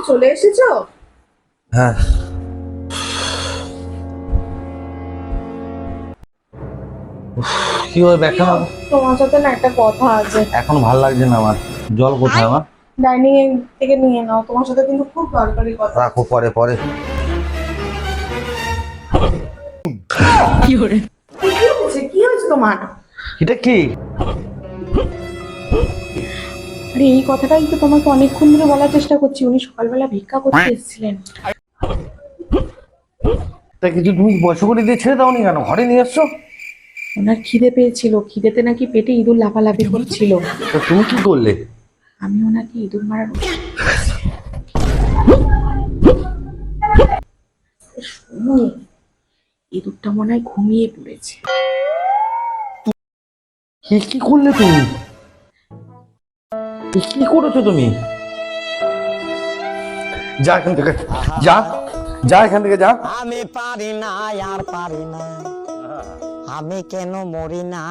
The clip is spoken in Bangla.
চলে এসেছো? হ্যাঁ। কি হয় ব্যাখ্যা? তোমার সাথে না একটা কথা আছে। এখন ভাল লাগছে না আমার। জল কোথায় আমার? ডাইনিং থেকে নিয়ে নাও, তোমার সাথে কিন্তু খুব দরকারি কথা। রাখো, পরে পরে। কি হয়েছে? কি হয়েছে তোমার? এটা কি? আরে এই কথাটাই তো তোমাকে অনেকক্ষণ ধরে বলার চেষ্টা করছি। উনি সকালবেলা ভিক্ষা করতে এসেছিলেন। তা কিছু তুমি পয়সা করে দিয়ে ছেড়ে দাওনি কেন? ঘরে নিয়ে এসছো? ওনার খিদে পেয়েছিল, খিদেতে নাকি পেটে ইঁদুর লাফালাফি করছিল। তা তুমি কি করলে? আমি ওনাকে ইঁদুর মারার শোনো, ইঁদুরটা মনে হয় ঘুমিয়ে পড়েছে। কি কি করলে তুমি? কি করেছো তুমি? যা এখান থেকে, যা যা এখান থেকে, যা। আমি পারি না আর পারি না, আমি কেন মরি না।